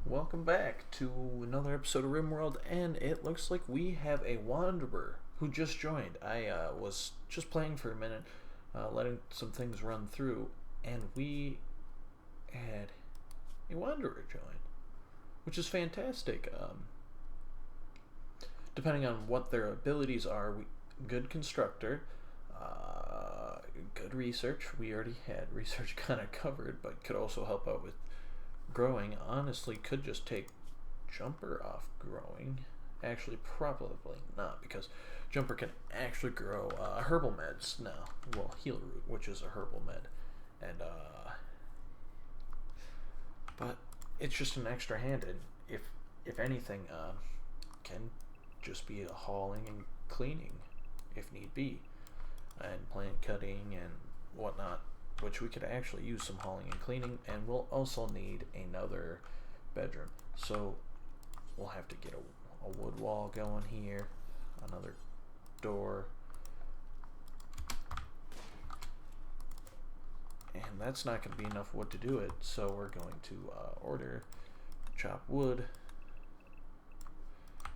Welcome back to another episode of Rimworld, and it looks like we have a Wanderer who just joined. I was just playing for a minute, letting some things run through, and we had a Wanderer join, which is fantastic. Depending on what their abilities are, good constructor, good research. We already had research kind of covered, but could also help out with growing. Honestly, could just take Jumper off growing. Actually, probably not, because Jumper can actually grow herbal meds now. Well, Heal Root, which is a herbal med, and but it's just an extra hand, and if anything, can just be a hauling and cleaning if need be, and plant cutting and whatnot, which we could actually use some hauling and cleaning, and we'll also need another bedroom. So we'll have to get a wood wall going here, another door, and that's not going to be enough wood to do it, so we're going to order chop wood.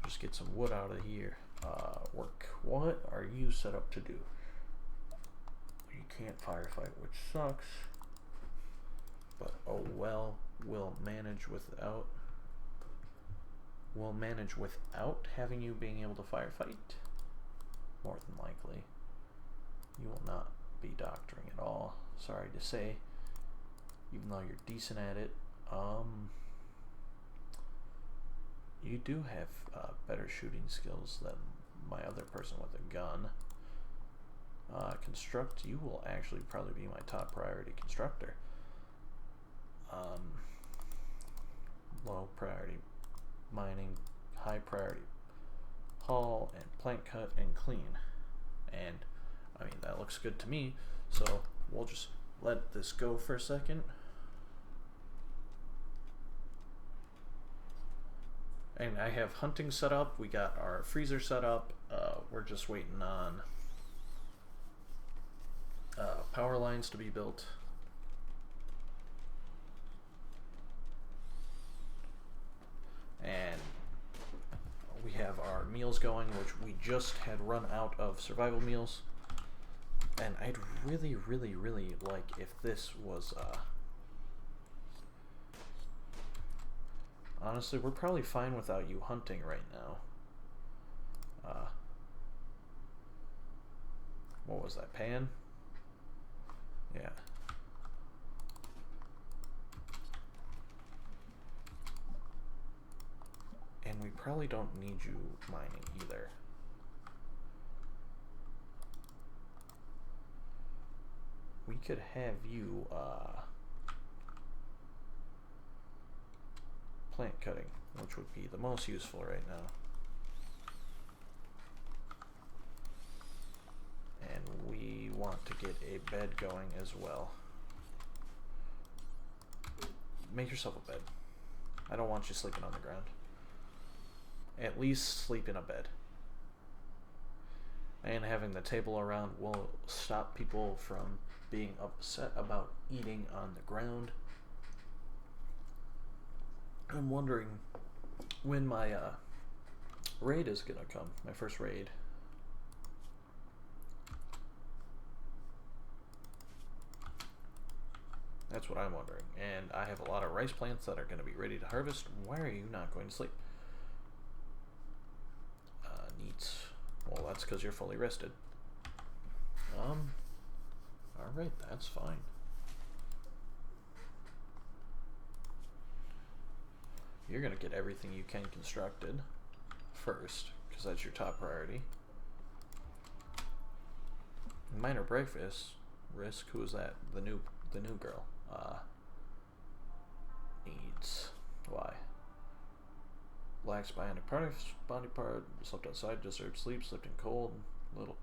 Just get some wood out of here. Work. What are you set up to do? You can't firefight, which sucks. But oh well, we'll manage without having you being able to firefight. More than likely. You will not be doctoring at all. Sorry to say. Even though you're decent at it. You do have better shooting skills than my other person with a gun. Construct, you will actually probably be my top priority constructor. Low priority mining, high priority haul and plant cut and clean. And I mean, that looks good to me, so we'll just let this go for a second. And I have hunting set up. We got our freezer set up. We're just waiting on power lines to be built. And we have our meals going, which we just had run out of survival meals. And I'd really, really, really like if this was... honestly, we're probably fine without you hunting right now. What was that, pan? Yeah. And we probably don't need you mining either. We could have you plant cutting, which would be the most useful right now. And we want to get a bed going as well. Make yourself a bed. I don't want you sleeping on the ground. At least sleep in a bed. And having the table around will stop people from being upset about eating on the ground. I'm wondering when my raid is gonna come. My first raid. That's what I'm wondering. And I have a lot of rice plants that are going to be ready to harvest. Why are you not going to sleep? Needs. Well, that's because you're fully rested. Alright, that's fine. You're going to get everything you can constructed first, because that's your top priority. Minor breakfast risk. Who is that? The new girl. Needs. Why? Lacks bionic parts, body part, slept outside, disturbed sleep, slept in cold, little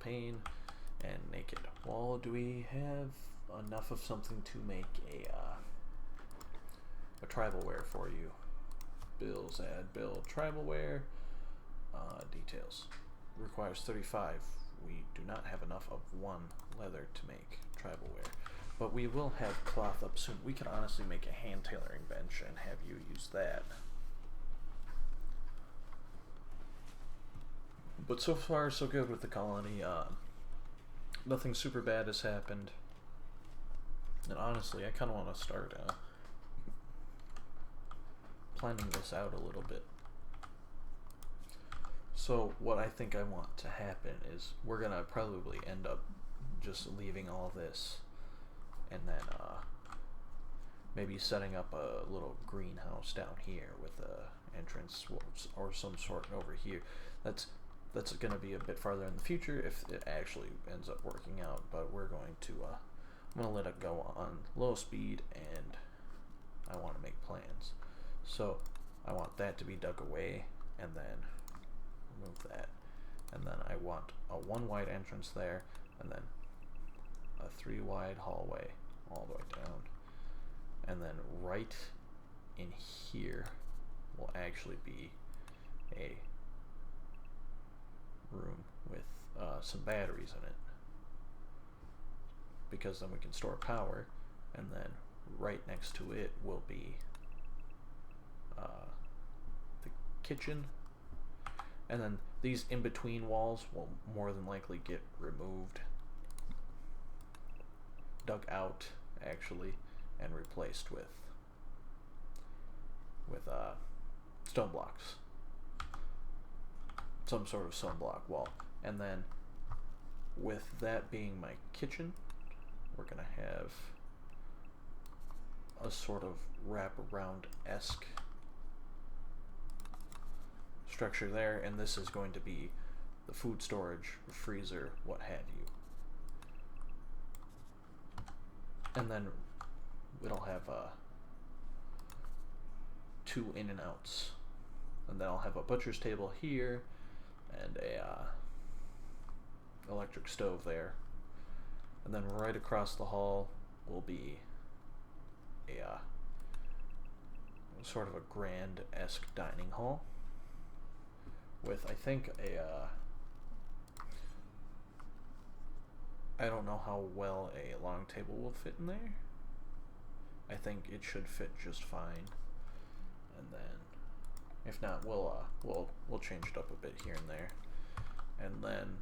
pain, and naked. Well, do we have enough of something to make a tribal wear for you? Bills, add bill, tribal wear, details. Requires 35. We do not have enough of one leather to make tribal wear. But we will have cloth up soon. We could honestly make a hand tailoring bench workbench and have you use that. But so far, so good with the colony. Nothing super bad has happened. And honestly, I kind of want to start planning this out a little bit. So what I think I want to happen is we're going to probably end up just leaving all this and then maybe setting up a little greenhouse down here with a entrance or some sort over here. That's going to be a bit farther in the future if it actually ends up working out, but we're going to I'm going to let it go on low speed, and I want to make plans. So I want that to be dug away, and then remove that, and then I want a 1 wide entrance there, and then a 3 wide hallway all the way down, and then right in here will actually be a room with some batteries in it, because then we can store power, and then right next to it will be the kitchen, and then these in-between walls will more than likely get removed, dug out actually, and replaced with stone blocks, some sort of stone block wall. And then with that being my kitchen, we're gonna have a sort of wraparound-esque structure there, and this is going to be the food storage, freezer, what have you. And then it'll have 2 in and outs, and then I'll have a butcher's table here and a electric stove there, and then right across the hall will be a sort of a grand-esque dining hall with, I think, I don't know how well a long table will fit in there. I think it should fit just fine, and then if not, we'll change it up a bit here and there. And then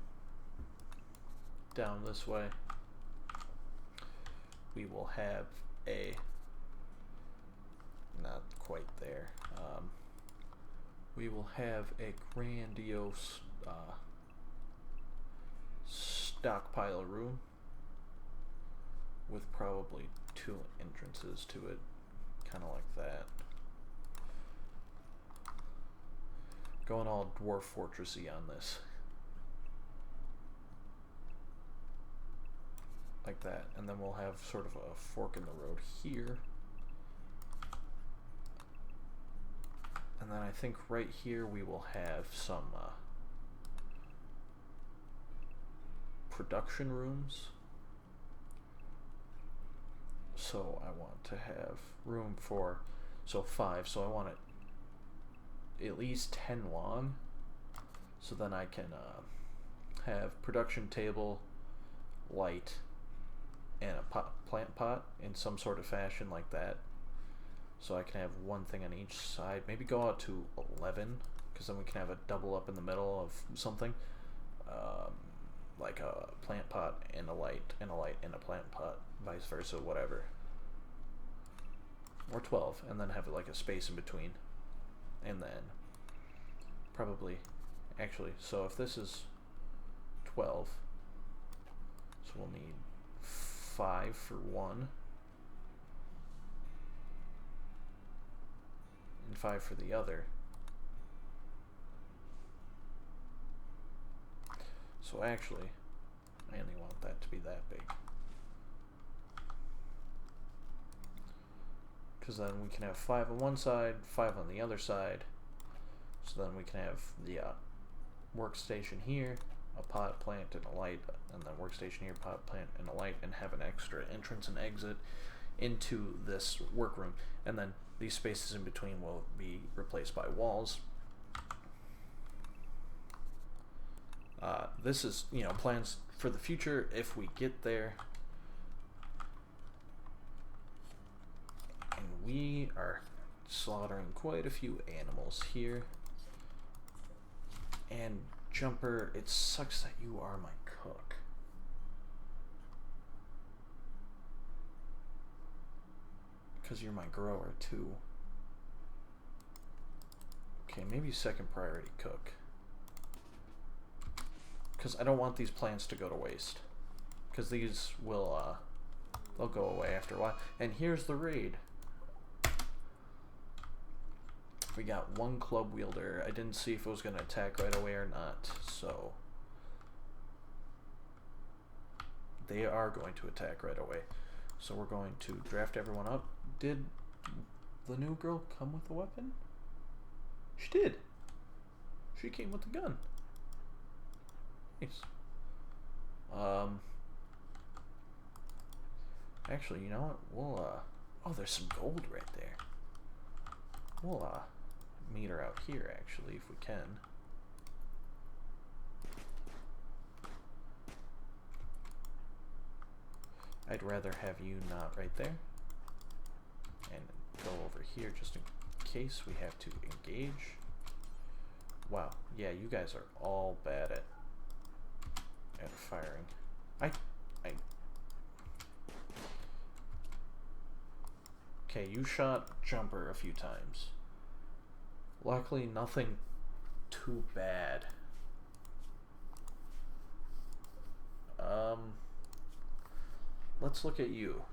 down this way we will have a, not quite there, we will have a grandiose stockpile room with probably 2 entrances to it, kind of like that. Going all Dwarf Fortressy on this. Like that. And then we'll have sort of a fork in the road here. And then I think right here we will have some production rooms. So I want to have room for, so 5, so I want it at least 10 long, so then I can have production table, light, and a plant pot in some sort of fashion like that. So I can have 1 thing on each side, maybe go out to 11, because then we can have a double up in the middle of something, like a plant pot and a light and a light and a plant pot, vice versa, whatever. Or 12, and then have like a space in between. And then probably, actually, so if this is 12, so we'll need 5 for 1 and 5 for the other. So actually, I only want that to be that big, because then we can have 5 on one side, 5 on the other side. So then we can have the workstation here, a pot, plant, and a light, and then workstation here, pot, plant, and a light, and have an extra entrance and exit into this workroom. And then these spaces in between will be replaced by walls. This is, you know, plans for the future if we get there. And we are slaughtering quite a few animals here. And Jumper, it sucks that you are my cook. Because you're my grower too. Okay, maybe second priority cook. Because I don't want these plants to go to waste. Because these will, they'll go away after a while. And here's the raid. We got one club wielder. I didn't see if it was going to attack right away or not, so they are going to attack right away. So we're going to draft everyone up. Did the new girl come with a weapon? She did. She came with a gun. Nice. Actually, you know what? We'll, oh, there's some gold right there. We'll, meet her out here, actually, if we can. I'd rather have you not right there. And go over here just in case we have to engage. Wow, yeah, you guys are all bad at firing. Okay, you shot Jumper a few times. Luckily, nothing too bad. Let's look at you.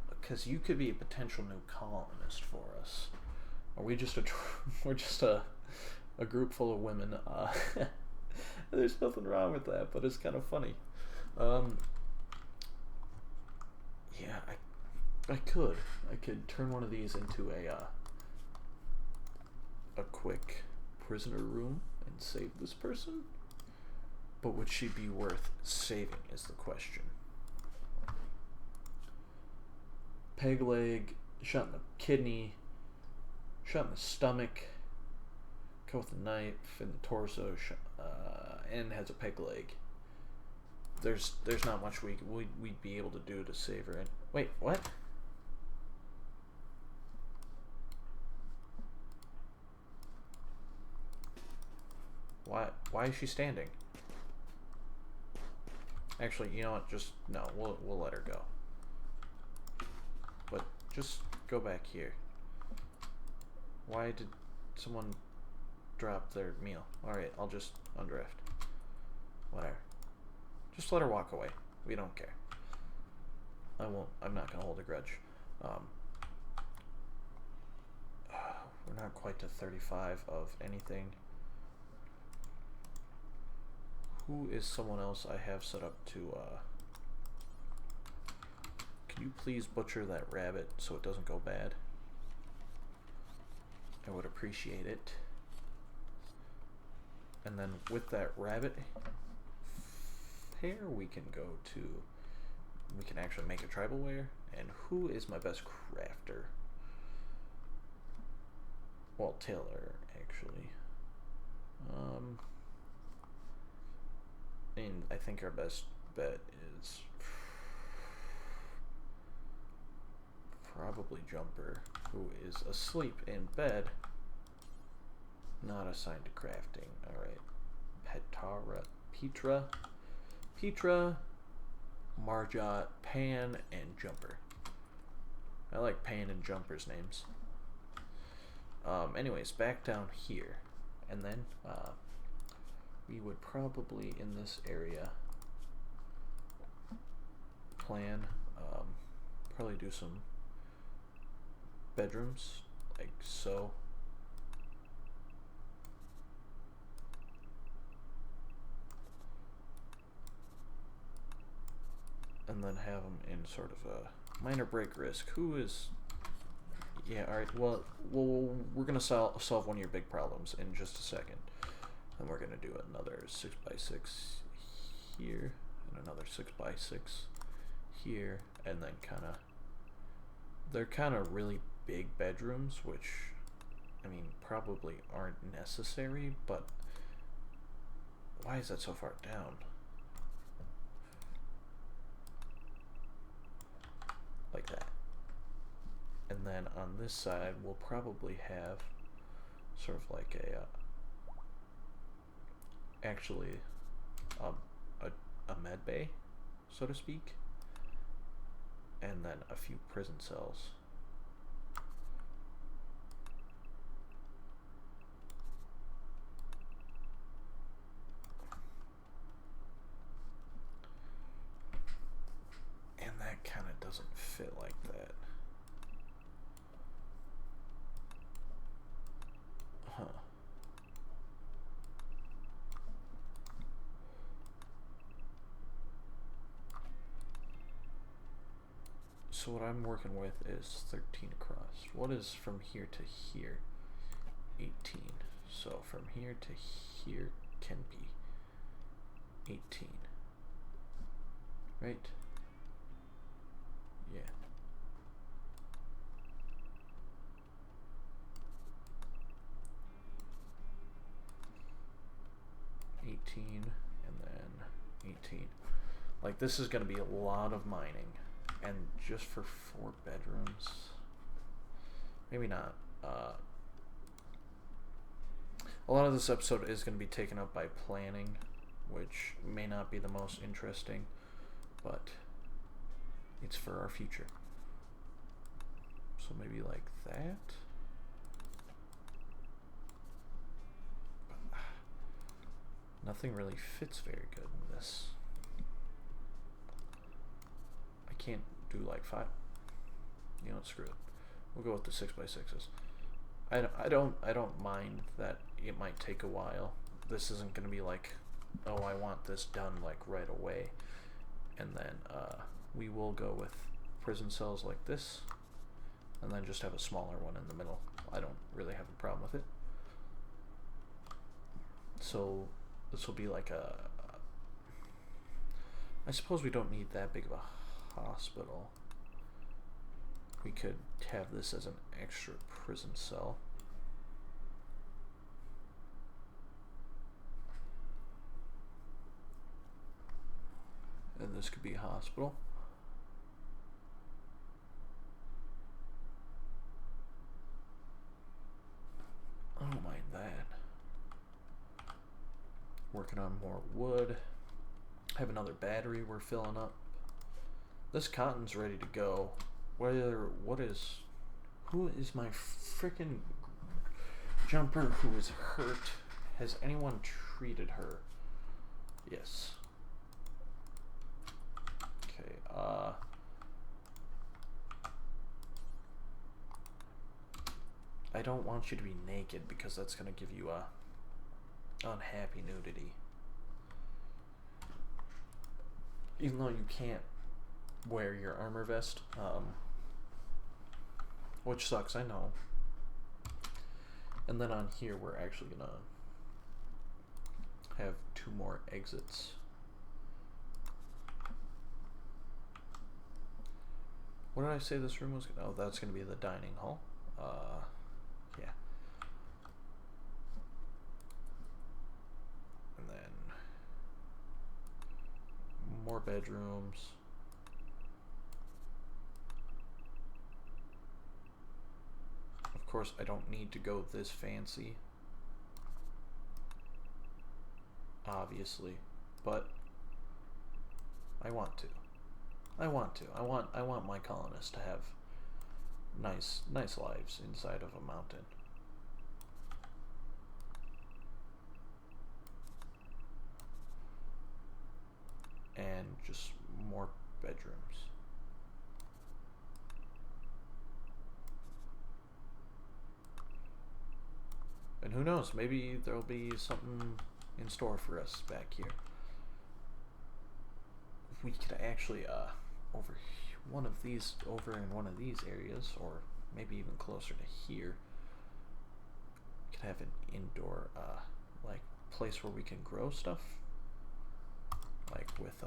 Because you could be a potential new colonist for us. Are we just we're just a group full of women? There's nothing wrong with that, but it's kind of funny. Yeah, I could turn one of these into a quick prisoner room and save this person. But would she be worth saving is the question. Peg leg, shot in the kidney, shot in the stomach, cut with a knife in the torso, and has a peg leg. There's not much we'd be able to do to save her. Wait, what? Why is she standing? Actually, you know what? Just no. We'll let her go. But just go back here. Why did someone drop their meal? All right, I'll just undraft. Whatever. Just let her walk away. We don't care. I won't. I'm not gonna hold a grudge. We're not quite to 35 of anything. Who is someone else I have set up to, can you please butcher that rabbit so it doesn't go bad? I would appreciate it. And then with that rabbit hair, we can go to, we can actually make a tribal wear. And who is my best crafter? Well, Taylor, actually. And I think our best bet is probably Jumper, who is asleep in bed, not assigned to crafting. Alright. Petra, Marjot, Pan, and Jumper. I like Pan and Jumper's names. Anyways, back down here. And then, we would probably, in this area, plan, probably do some bedrooms, like so. And then have them in sort of a minor break risk. Who is... Yeah, alright, well, we're going to solve one of your big problems in just a second. And we're going to do another 6x6 here, and another 6x6 here, and then kind of... They're kind of really big bedrooms, which, I mean, probably aren't necessary, but why is that so far down? Like that. And then on this side, we'll probably have sort of like actually a med bay, so to speak, and then a few prison cells. And that kind of doesn't fit like that. Huh. So what I'm working with is 13 across. What is from here to here? 18. So from here to here can be 18. Right? Yeah. And then 18. Like, this is going to be a lot of mining. And just for 4 bedrooms, maybe not. A lot of this episode is going to be taken up by planning, which may not be the most interesting, but it's for our future. So maybe like that. Nothing really fits very good in this. I can't do like 5. You know what, screw it. We'll go with the 6x6s. I don't mind that it might take a while. This isn't gonna be like, oh, I want this done like right away. And then we will go with prison cells like this, and then just have a smaller one in the middle. I don't really have a problem with it. So this will be like I suppose we don't need that big of a hospital. We could have this as an extra prison cell. And this could be a hospital. I don't mind that. Working on more wood. Have another battery we're filling up. This cotton's ready to go. Who is my freaking jumper who is hurt? Has anyone treated her? Yes. Okay, I don't want you to be naked because that's gonna give you a unhappy nudity. Even though you can't wear your armor vest, which sucks, I know. And then on here we're actually gonna have 2 more exits. What did I say this room was gonna, oh, that's gonna be the dining hall. Yeah. And then more bedrooms. Of course, I don't need to go this fancy, obviously, but I want to. I want my colonists to have nice lives inside of a mountain. And just more bedrooms. And who knows, maybe there'll be something in store for us back here. If we could actually over in one of these areas, or maybe even closer to here, we could have an indoor like place where we can grow stuff, like with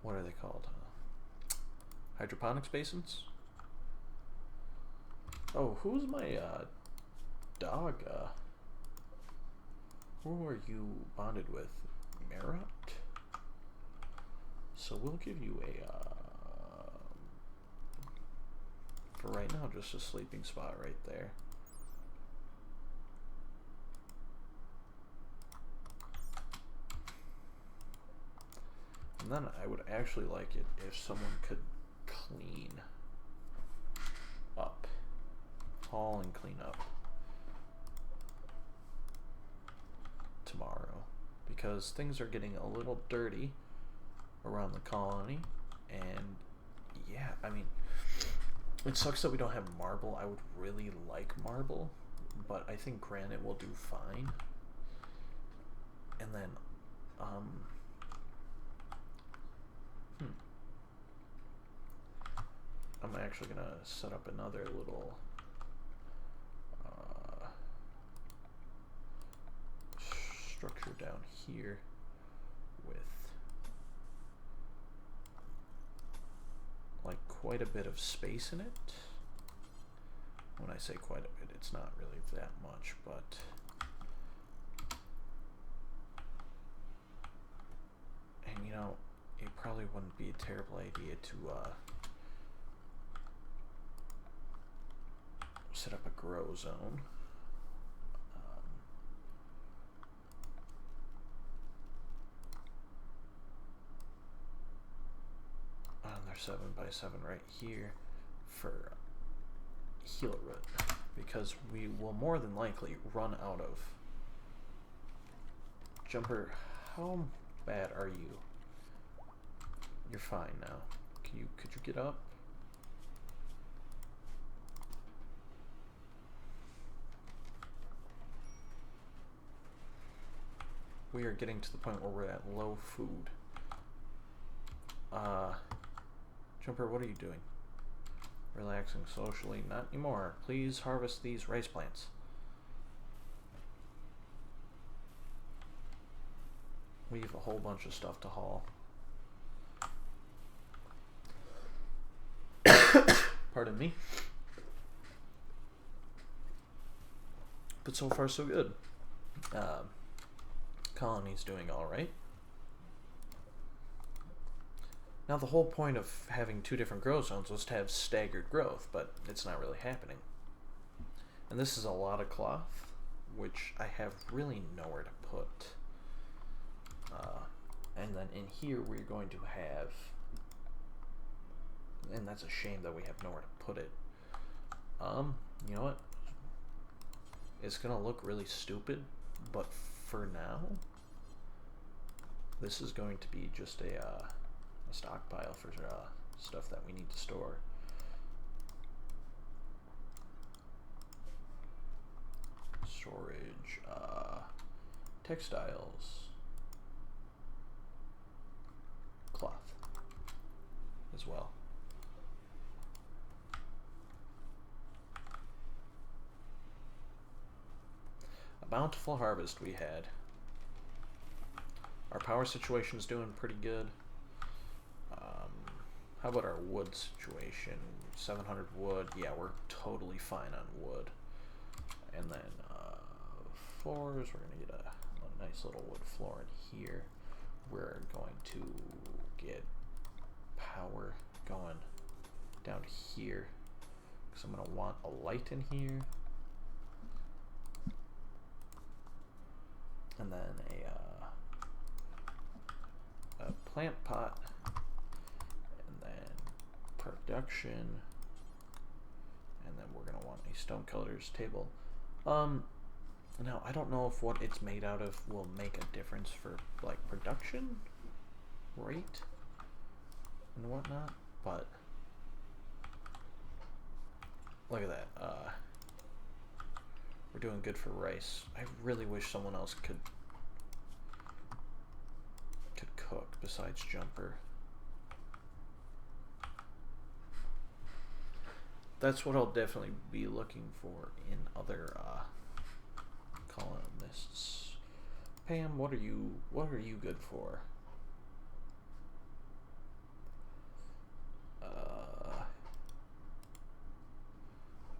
what are they called, hydroponics basins. Oh, who's my dog? Who are you bonded with? Merit? So we'll give you a for right now, just a sleeping spot right there. And then I would actually like it if someone could clean up. Haul and clean up tomorrow. Because things are getting a little dirty around the colony. And yeah, I mean, it sucks that we don't have marble. I would really like marble, but I think granite will do fine. And then, I'm actually gonna set up another little structure down here with like quite a bit of space in it. When I say quite a bit, it's not really that much, but and you know, it probably wouldn't be a terrible idea to set up a grow zone. They're 7x7 right here for healer root, because we will more than likely run out of. Jumper, how bad are you? You're fine now. Could you get up? We are getting to the point where we're at low food. Jumper, what are you doing? Relaxing socially? Not anymore. Please harvest these rice plants. We have a whole bunch of stuff to haul. Pardon me. But so far so good. Colony's doing alright. Now the whole point of having two different grow zones was to have staggered growth, but it's not really happening. And this is a lot of cloth, which I have really nowhere to put. And then in here we're going to have, and that's a shame that we have nowhere to put it. You know what? It's gonna look really stupid, but for now, this is going to be just a stockpile for stuff that we need to store. Storage, textiles, cloth as well. A bountiful harvest we had. Our power situation is doing pretty good. How about our wood situation? 700 wood. Yeah, we're totally fine on wood. And then floors, we're going to get a nice little wood floor in here. We're going to get power going down here, because I'm going to want a light in here. And then a plant pot. Production, and then we're gonna want a stoneculler's table. Now I don't know if what it's made out of will make a difference for like production rate and whatnot, but look at that. We're doing good for rice. I really wish someone else could cook besides Jumper. That's what I'll definitely be looking for in other columnists. Pam, what are you good for?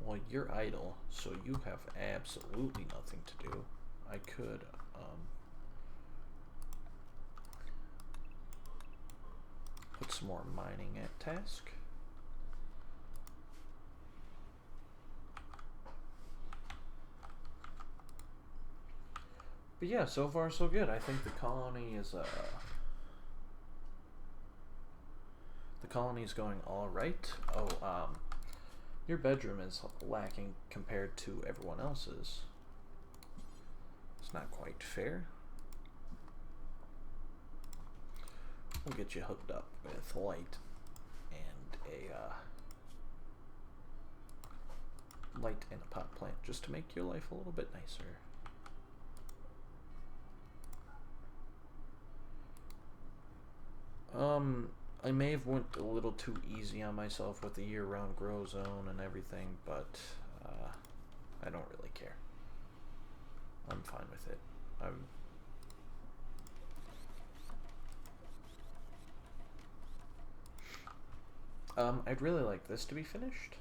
Well, you're idle, so you have absolutely nothing to do. I could put some more mining at task. But yeah, so far so good. I think the colony is going all right. Oh, your bedroom is lacking compared to everyone else's. It's not quite fair. We'll get you hooked up with light and a pot plant just to make your life a little bit nicer. I may have went a little too easy on myself with the year-round grow zone and everything, but I don't really care. I'm fine with it. I'd really like this to be finished.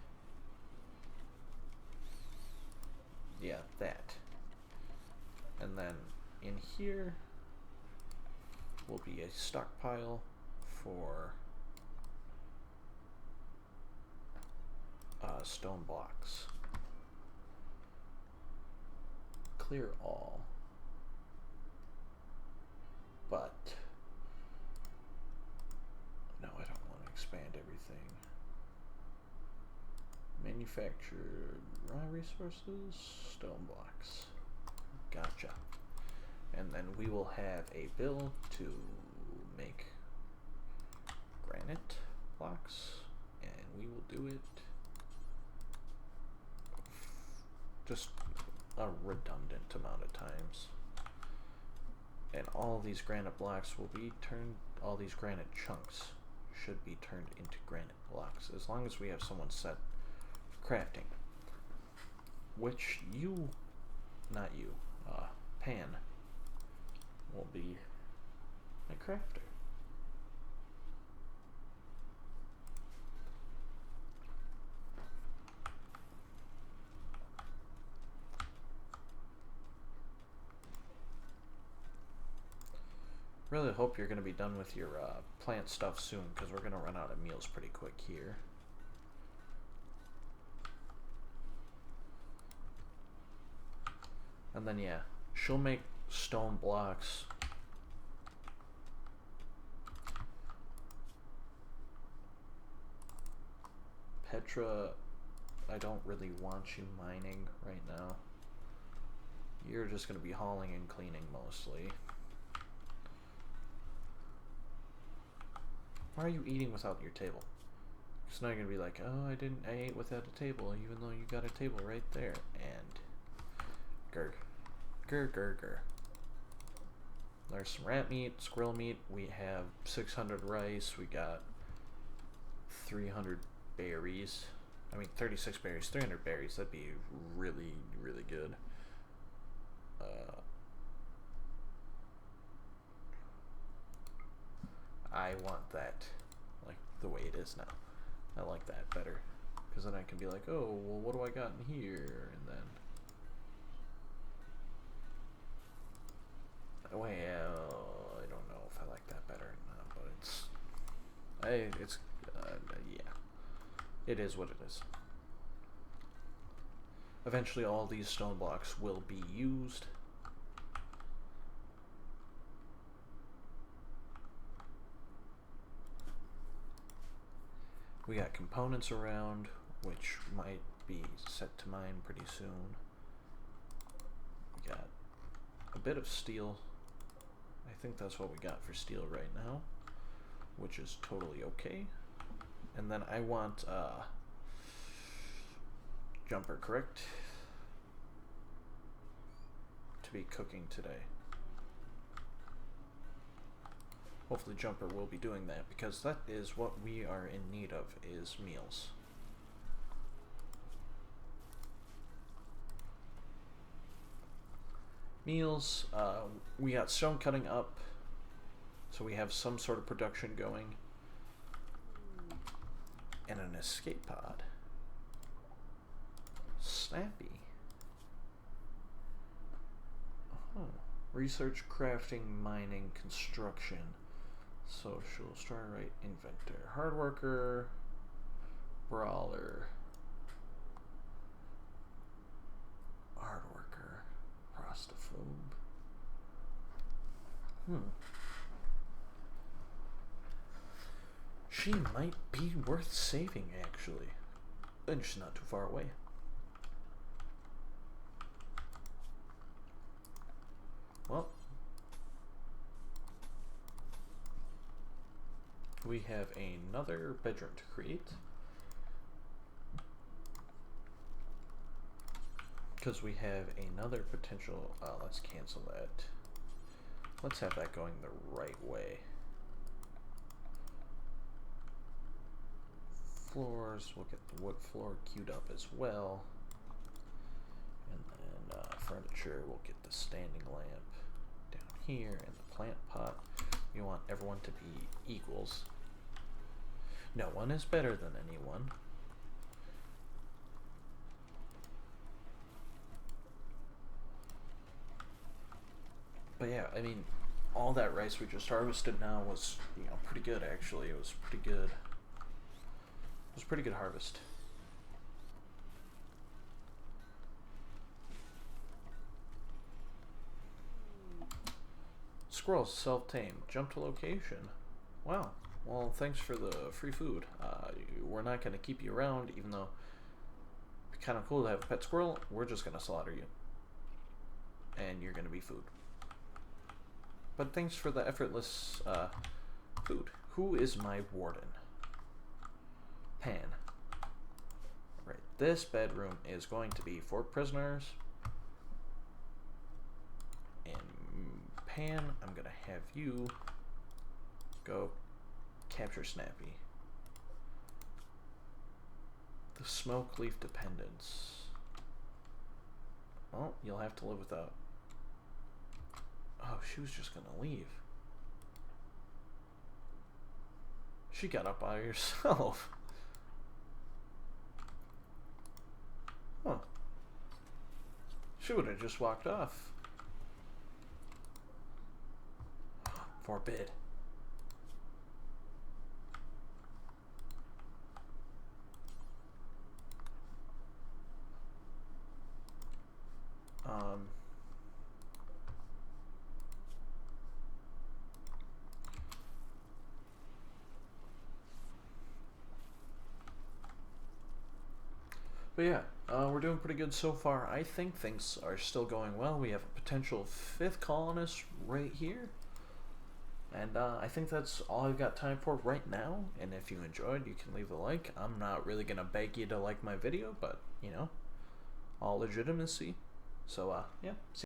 Yeah, that. And then in here will be a stockpile for stone blocks. Clear all. But no, I don't want to expand everything. Manufacture raw resources, stone blocks. Gotcha. And then we will have a bill to make granite blocks, and we will do it just a redundant amount of times. And all these granite blocks will be turned, all these granite chunks should be turned into granite blocks, as long as we have someone set for crafting. Which you, not you, Pan, will be a crafter. Really hope you're going to be done with your plant stuff soon, because we're going to run out of meals pretty quick here. And then yeah, she'll make stone blocks. Petra, I don't really want you mining right now. You're just going to be hauling and cleaning mostly. Why are you eating without your table? Because now you're going to be like, oh, I ate without a table, even though you got a table right there. And grr. Grr, grr, grr. There's some rat meat, squirrel meat. We have 600 rice. We got 300 berries. I mean, 36 berries, 300 berries. That'd be really, really good. I want that, like, the way it is now. I like that better. Because then I can be like, oh, well, what do I got in here? And then... well, I don't know if I like that better or not, but yeah. It is what it is. Eventually all these stone blocks will be used. We got components around, which might be set to mine pretty soon. We got a bit of steel. I think that's what we got for steel right now, which is totally okay. And then I want Jumper, correct? To be cooking today. Hopefully Jumper will be doing that, because that is what we are in need of, is meals. Meals, we got stone cutting up, so we have some sort of production going. And an escape pod. Snappy. Oh. Research, crafting, mining, construction. Social, Starlight, Inventor, Hard Worker, Brawler, Hard Worker, Prostaphobe, Hmm. She might be worth saving, actually. And she's not too far away. Well, we have another bedroom to create. Because we have another potential... let's cancel that. Let's have that going the right way. Floors, we'll get the wood floor queued up as well. And then furniture, we'll get the standing lamp down here and the plant pot. You want everyone to be equals. No one is better than anyone. But yeah, I mean, all that rice we just harvested now was, you know, pretty good actually. It was pretty good. It was a pretty good harvest. Squirrels self-tame. Jump to location. Wow. Well, thanks for the free food. We're not going to keep you around, even though it's kind of cool to have a pet squirrel. We're just going to slaughter you. And you're going to be food. But thanks for the effortless food. Who is my warden? Pan. Right. This bedroom is going to be for prisoners. And Pan, I'm going to have you go capture Snappy. The smoke leaf dependence. Well, you'll have to live without. Oh, she was just gonna leave. She got up by herself. Huh. She would have just walked off. Forbid. But yeah, we're doing pretty good so far. I think things are still going well. We have a potential 5th colonist right here. And I think that's all I've got time for right now. And if you enjoyed, you can leave a like. I'm not really going to beg you to like my video, but, you know, all legitimacy. So, yeah.